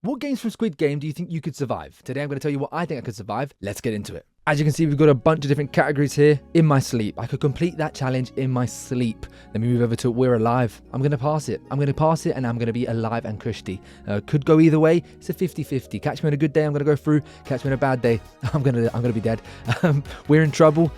What games from Squid Game do you think you could survive? Today I'm going to tell you what I think I could survive. Let's get into it. As you can see, we've got a bunch of different categories here. In my sleep. I could complete that challenge in my sleep. Then we move over to We're Alive. I'm going to pass it. I'm going to pass it and I'm going to be alive and cushy. Could go either way. It's a 50-50. Catch me on a good day, I'm going to go through. Catch me on a bad day, I'm going to be dead. We're in trouble.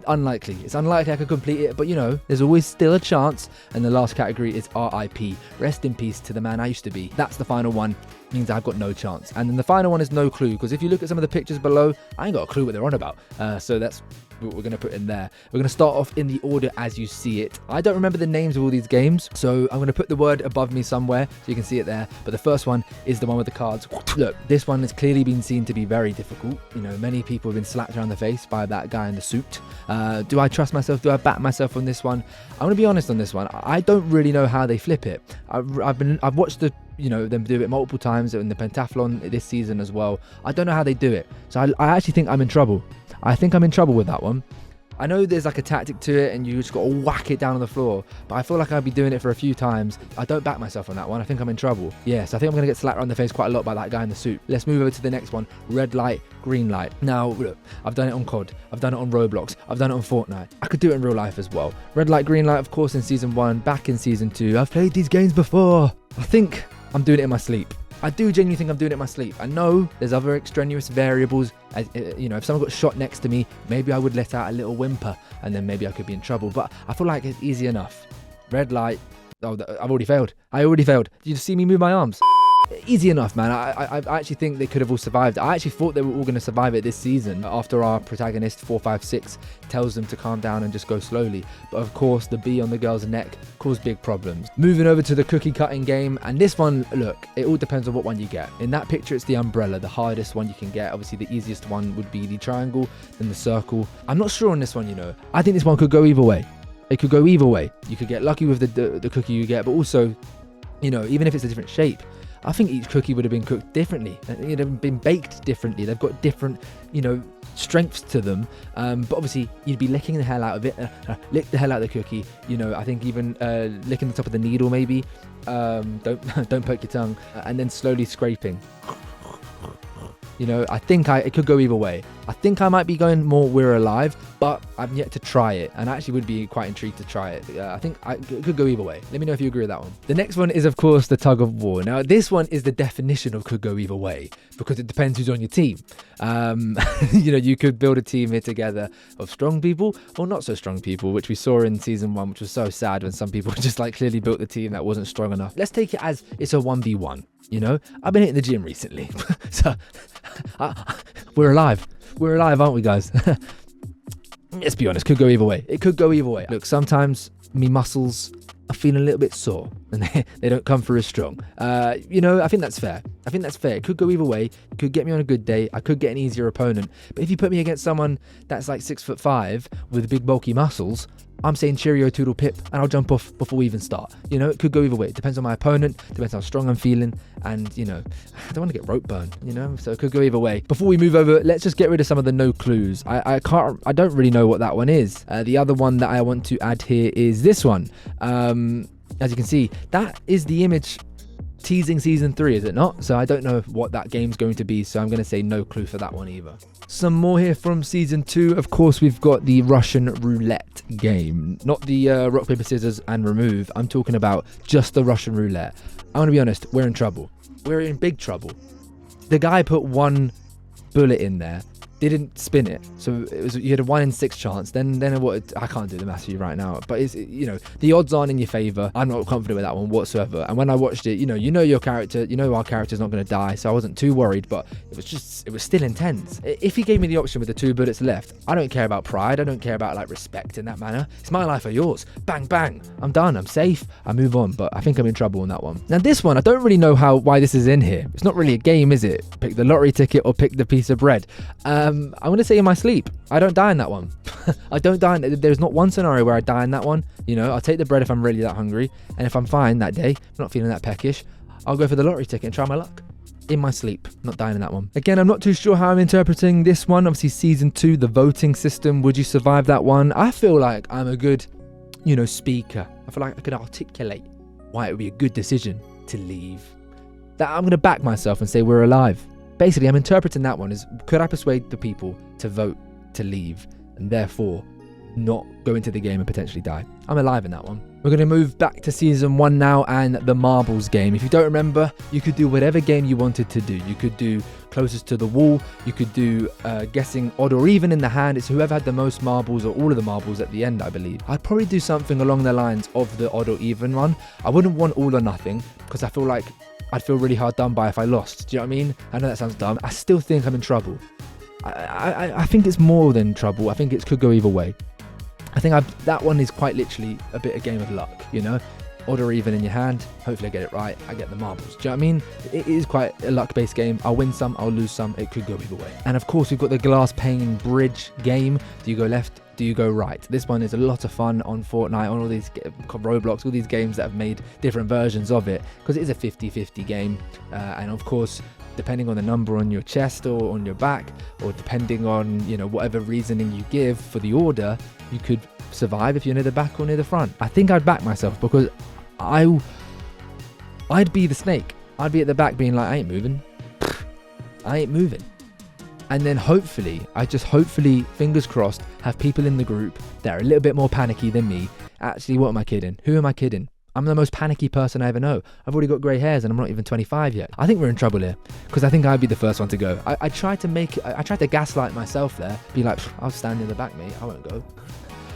Unlikely. It's unlikely I could complete it, but you know, there's always still a chance. And the last category is RIP. Rest in peace to the man I used to be. That's the final one. Means I've got no chance. And then the final one is no clue, because if you look at some of the pictures below, I ain't got a clue what they're on about. So that's what we're going to put in there. We're going to start off in the order as you see it. I don't remember the names of all these games, so I'm going to put the word above me somewhere so you can see it there. But the first one is the one with the cards. Look, this one has clearly been seen to be very difficult. You know, many people have been slapped around the face by that guy in the suit. Do I trust myself? Do I back myself on this one? I'm going to be honest on this one. I don't really know how they flip it. I've watched them do it multiple times in the Pentathlon this season as well. I don't know how they do it. So I actually think I'm in trouble. I think I'm in trouble with that one. I know there's like a tactic to it and you just got to whack it down on the floor, but I feel like I'll be doing it for a few times. I don't back myself on that one. I think I'm in trouble. Yes, I think I'm going to get slapped around the face quite a lot by that guy in the suit. Let's move over to the next one. Red light, green light. Now, look, I've done it on COD. I've done it on Roblox. I've done it on Fortnite. I could do it in real life as well. Red light, green light, of course, in Season 1, back in Season 2. I've played these games before. I think I'm doing it in my sleep. I do genuinely think I'm doing it in my sleep. I know there's other extraneous variables. You know, if someone got shot next to me, maybe I would let out a little whimper and then maybe I could be in trouble. But I feel like it's easy enough. Red light. Oh, I've already failed. I already failed. Did you see me move my arms? Easy enough, man. I actually think they could have all survived. I actually thought they were all going to survive it this season after our protagonist 456 tells them to calm down and just go slowly. But of course, the bee on the girl's neck caused big problems. Moving over to the cookie cutting game, and this one, look, it all depends on what one you get. In that picture, it's the umbrella, the hardest one you can get. Obviously, the easiest one would be the triangle, then the circle. I'm not sure on this one, you know. I think this one could go either way. It could go either way. You could get lucky with the cookie you get, but also, you know, even if it's a different shape, I think each cookie would have been cooked differently. It would have been baked differently. They've got different, you know, strengths to them. But obviously, you'd be licking the hell out of it. Lick the hell out of the cookie. You know, I think even licking the top of the needle maybe. Don't poke your tongue. And then slowly scraping. You know, I think it could go either way. I think I might be going more We're Alive, but I've yet to try it. And I actually would be quite intrigued to try it. I think it could go either way. Let me know if you agree with that one. The next one is, of course, the tug of war. Now, this one is the definition of could go either way, because it depends who's on your team. You know, you could build a team here together of strong people or not so strong people, which we saw in Season 1, which was so sad when some people just like clearly built the team that wasn't strong enough. Let's take it as it's a 1v1. You know, I've been hitting the gym recently. So, we're alive. We're alive, aren't we, guys? Let's be honest, could go either way. It could go either way. Look, sometimes me muscles are feeling a little bit sore and they don't come through as strong. You know, I think that's fair. I think that's fair. It could go either way. It could get me on a good day. I could get an easier opponent. But if you put me against someone that's like 6'5" with big bulky muscles, I'm saying cheerio toodle pip and I'll jump off before we even start. You know, it could go either way. It depends on my opponent, depends how strong I'm feeling, and you know, I don't want to get rope burned, you know, so it could go either way. Before we move over, let's just get rid of some of the no clues. I don't really know what that one is. The other one that I want to add here is this one. As you can see, that is the image teasing Season 3, is it not? So I don't know what that game's going to be, so I'm going to say no clue for that one either. Some more here from Season 2. Of course, we've got the Russian roulette game. Not the rock, paper, scissors and remove. I'm talking about just the Russian roulette. I'm going to be honest, we're in trouble. We're in big trouble. The guy put one bullet in there, didn't spin it, so you had a 1 in 6 chance. Then what? I can't do the math for you right now, but it's, you know, the odds aren't in your favor. I'm not confident with that one whatsoever. And when I watched it, you know your character, you know our character's not going to die, so I wasn't too worried. But it was still intense. If he gave me the option with the 2 bullets left, I don't care about pride. I don't care about like respect in that manner. It's my life or yours. Bang bang. I'm done. I'm safe. I move on. But I think I'm in trouble on that one. Now this one, I don't really know why this is in here. It's not really a game, is it? Pick the lottery ticket or pick the piece of bread. I'm going to say in my sleep. I don't die in that one. I don't die. There's not one scenario where I die in that one. You know, I'll take the bread if I'm really that hungry. And if I'm fine that day, I'm not feeling that peckish, I'll go for the lottery ticket and try my luck. In my sleep, not dying in that one. Again, I'm not too sure how I'm interpreting this one. Obviously, Season 2, the voting system. Would you survive that one? I feel like I'm a good, speaker. I feel like I could articulate why it would be a good decision to leave. that I'm going to back myself and say we're alive. Basically, I'm interpreting that one as, could I persuade the people to vote to leave and therefore not go into the game and potentially die? I'm alive in that one. We're going to move back to season 1 now and the marbles game. If you don't remember, you could do whatever game you wanted to do. You could do closest to the wall. You could do guessing odd or even in the hand. It's whoever had the most marbles or all of the marbles at the end, I believe. I'd probably do something along the lines of the odd or even one. I wouldn't want all or nothing because I feel like I'd feel really hard done by if I lost. Do you know what I mean? I know that sounds dumb. I still think I'm in trouble. I think it's more than trouble. I think it could go either way. I think that one is quite literally a bit of game of luck, you know? Odd or even in your hand. Hopefully I get it right. I get the marbles. Do you know what I mean? It is quite a luck-based game. I'll win some, I'll lose some. It could go either way. And of course, we've got the glass pane bridge game. Do you go left? Do you go right? This one is a lot of fun on Fortnite, on all these Roblox, all these games that have made different versions of it, because it is a 50-50 game. And of course, depending on the number on your chest or on your back, or depending on, you know, whatever reasoning you give for the order, you could survive if you're near the back or near the front. I think I'd back myself because I'd be the snake. I'd be at the back being like, I ain't moving. I ain't moving. And then hopefully, fingers crossed, have people in the group that are a little bit more panicky than me. Actually, what am I kidding? Who am I kidding? I'm the most panicky person I ever know. I've already got grey hairs and I'm not even 25 yet. I think we're in trouble here because I think I'd be the first one to go. I tried to gaslight myself there. Be like, I'll stand in the back, mate. I won't go.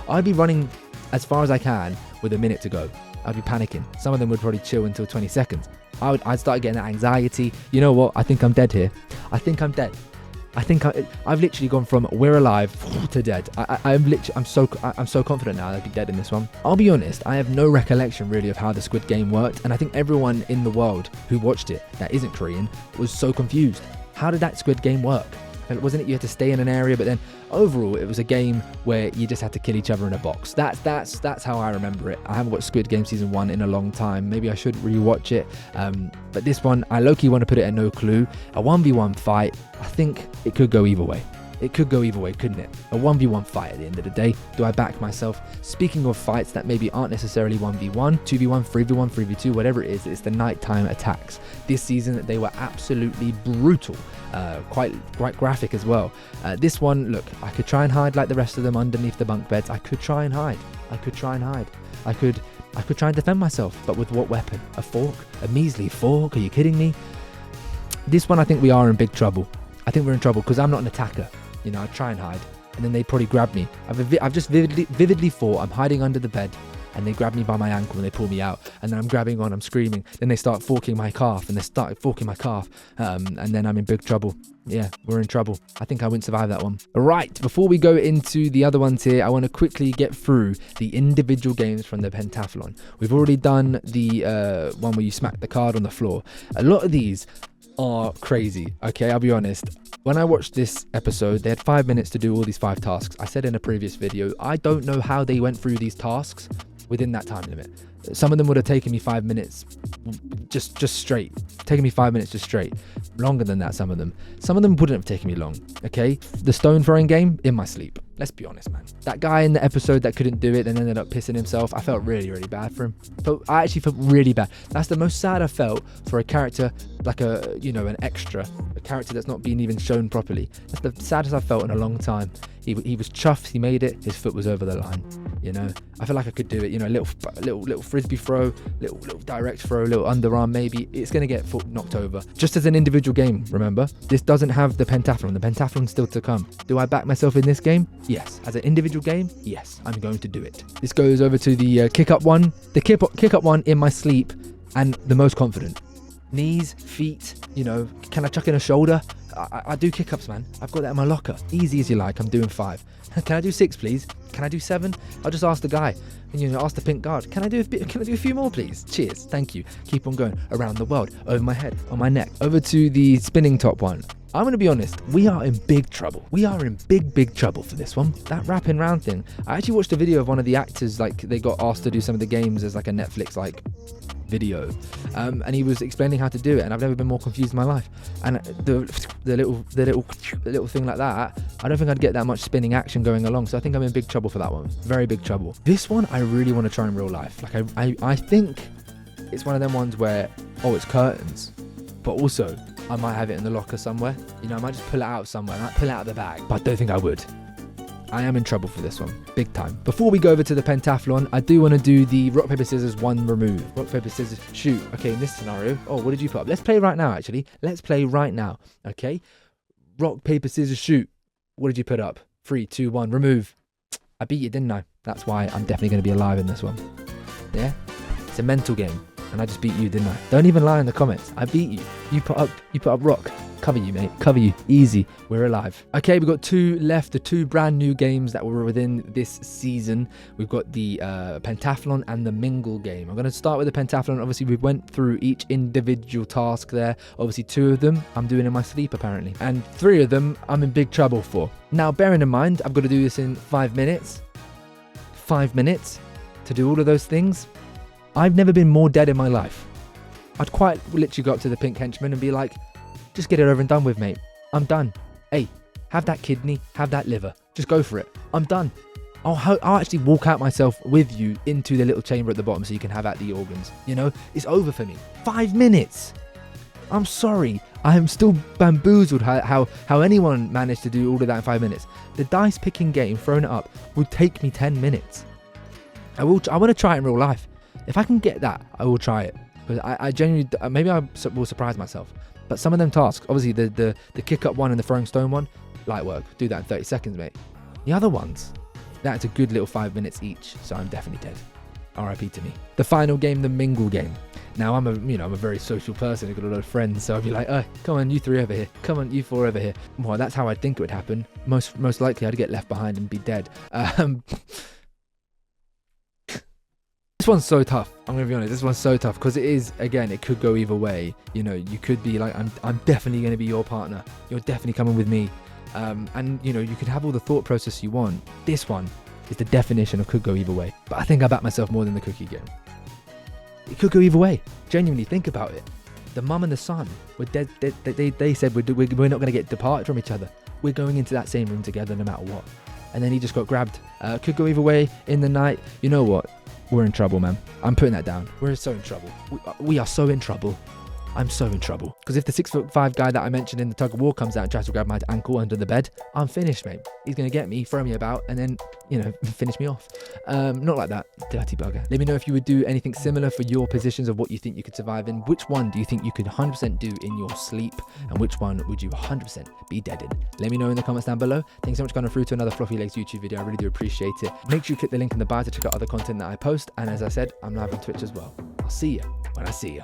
I'd be running as far as I can with a minute to go. I'd be panicking. Some of them would probably chill until 20 seconds. I'd start getting that anxiety. You know what? I think I'm dead here. I think I'm dead. I've literally gone from we're alive to dead. I'm so confident now I'd be dead in this one. I'll be honest, I have no recollection really of how the Squid Game worked, and I think everyone in the world who watched it that isn't Korean was so confused. How did that Squid Game work? Wasn't it you had to stay in an area, but then overall it was a game where you just had to kill each other in a box. That's how I remember it. I haven't watched Squid Game season 1 in a long time. Maybe I should rewatch it. But this one, I low-key want to put it at no clue. A 1v1 fight, I think it could go either way. It could go either way, couldn't it? A 1v1 fight at the end of the day. Do I back myself? Speaking of fights that maybe aren't necessarily 1v1, 2v1, 3v1, 3v2, whatever it is, it's the nighttime attacks. This season, they were absolutely brutal. Quite graphic as well. This one, look, I could try and hide like the rest of them underneath the bunk beds. I could try and hide. I could try and defend myself, but with what weapon? A fork? A measly fork? Are you kidding me? This one, I think we are in big trouble. I think we're in trouble because I'm not an attacker. You know, I'd try and hide, and then they'd probably grab me. I've just vividly thought I'm hiding under the bed, and they grab me by my ankle and they pull me out, and then I'm grabbing on, I'm screaming. Then they start forking my calf, and and then I'm in big trouble. Yeah, we're in trouble. I think I wouldn't survive that one. Right, before we go into the other ones here, I want to quickly get through the individual games from the Pentathlon. We've already done the one where you smack the card on the floor. A lot of these are crazy, okay? I'll be honest. When I watched this episode, they had 5 minutes to do all these 5 tasks. I said in a previous video, I don't know how they went through these tasks within that time limit. Some of them would have taken me 5 minutes just straight. Taken me 5 minutes just straight. Longer than that, some of them. Some of them wouldn't have taken me long, okay? The stone throwing game, in my sleep. Let's be honest, man. That guy in the episode that couldn't do it and ended up pissing himself, I felt really, really bad for him. I actually felt really bad. That's the most sad I felt for a character like an extra, a character that's not been even shown properly. That's the saddest I've felt in a long time. He was chuffed, he made it, his foot was over the line, you know. I feel like I could do it, you know, little frisbee throw, little direct throw, little underarm maybe. It's going to get foot knocked over. Just as an individual game, remember? This doesn't have the pentathlon. The pentathlon's still to come. Do I back myself in this game? Yes. As an individual game? Yes. I'm going to do it. This goes over to the kick-up one. The kick-up one in my sleep and the most confident. Knees, feet, you know, can I chuck in a shoulder? I do kick-ups, man. I've got that in my locker. Easy as you like. I'm doing 5. Can I do 6, please? Can I do 7? I'll just ask the guy. And, you know, ask the pink guard. Can I do a few more, please? Cheers. Thank you. Keep on going. Around the world. Over my head. On my neck. Over to the spinning top one. I'm going to be honest, we are in big trouble. We are in big trouble for this one. That wrapping round thing. I actually watched a video of one of the actors, like, they got asked to do some of the games as like a Netflix, like, video. And he was explaining how to do it, and I've never been more confused in my life. And the little thing like that, I don't think I'd get that much spinning action going along. So I think I'm in big trouble for that one. Very big trouble. This one, I really want to try in real life. Like, I think it's one of them ones where, oh, it's curtains. But also, I might have it in the locker somewhere. You know, I might just pull it out somewhere. I might pull it out of the bag. But I don't think I would. I am in trouble for this one. Big time. Before we go over to the pentathlon, I do want to do the rock, paper, scissors, one remove. Rock, paper, scissors, shoot. Okay, in this scenario. Oh, what did you put up? Let's play right now, actually. Let's play right now. Okay. Rock, paper, scissors, shoot. What did you put up? 3, 2, 1, remove. I beat you, didn't I? That's why I'm definitely going to be alive in this one. Yeah? It's a mental game. And I just beat you, didn't I? Don't even lie in the comments. I beat you. You put up rock. Cover you, mate. Cover you. Easy. We're alive. Okay, we've got 2 left. The 2 brand new games that were within this season. We've got the pentathlon and the mingle game. I'm going to start with the pentathlon. Obviously, we went through each individual task there. Obviously, 2 of them I'm doing in my sleep, apparently. And 3 of them I'm in big trouble for. Now, bearing in mind, I've got to do this in 5 minutes. 5 minutes to do all of those things. I've never been more dead in my life. I'd quite literally go up to the pink henchman and be like, just get it over and done with, mate. I'm done. Hey, have that kidney, have that liver. Just go for it. I'm done. I'll actually walk out myself with you into the little chamber at the bottom so you can have at the organs. You know, it's over for me. 5 minutes. I'm sorry. I am still bamboozled how anyone managed to do all of that in 5 minutes. The dice picking game, throwing it up, would take me 10 minutes. I want to try it in real life. If I can get that, I will try it. But I genuinely, maybe I will surprise myself. But some of them tasks, obviously the kick up one and the throwing stone one, light work. Do that in 30 seconds, mate. The other ones, that's a good little 5 minutes each. So I'm definitely dead. RIP to me. The final game, the mingle game. Now I'm a very social person. I've got a lot of friends, so I'd be like, oh, come on, you 3 over here. Come on, you 4 over here. Well, that's how I think it would happen. Most likely, I'd get left behind and be dead. This one's so tough. I'm gonna be honest. This one's so tough because it is, again, it could go either way. You know, you could be like, I'm definitely gonna be your partner. You're definitely coming with me. And you know, you could have all the thought process you want. This one is the definition of could go either way. But I think I back myself more than the cookie game. It could go either way. Genuinely, think about it. The mum and the son were dead. They said we're not gonna get departed from each other. We're going into that same room together no matter what. And then he just got grabbed. Could go either way in the night. You know what? We're in trouble, man. I'm putting that down. We're so in trouble. We are so in trouble. I'm so in trouble. Because if the 6'5" guy that I mentioned in the tug of war comes out and tries to grab my ankle under the bed, I'm finished, mate. He's going to get me, throw me about, and then, you know, finish me off. Not like that. Dirty bugger. Let me know if you would do anything similar for your positions of what you think you could survive in. Which one do you think you could 100% do in your sleep? And which one would you 100% be dead in? Let me know in the comments down below. Thanks so much for coming through to another Floppylegss YouTube video. I really do appreciate it. Make sure you click the link in the bio to check out other content that I post. And as I said, I'm live on Twitch as well. I'll see you when I see you.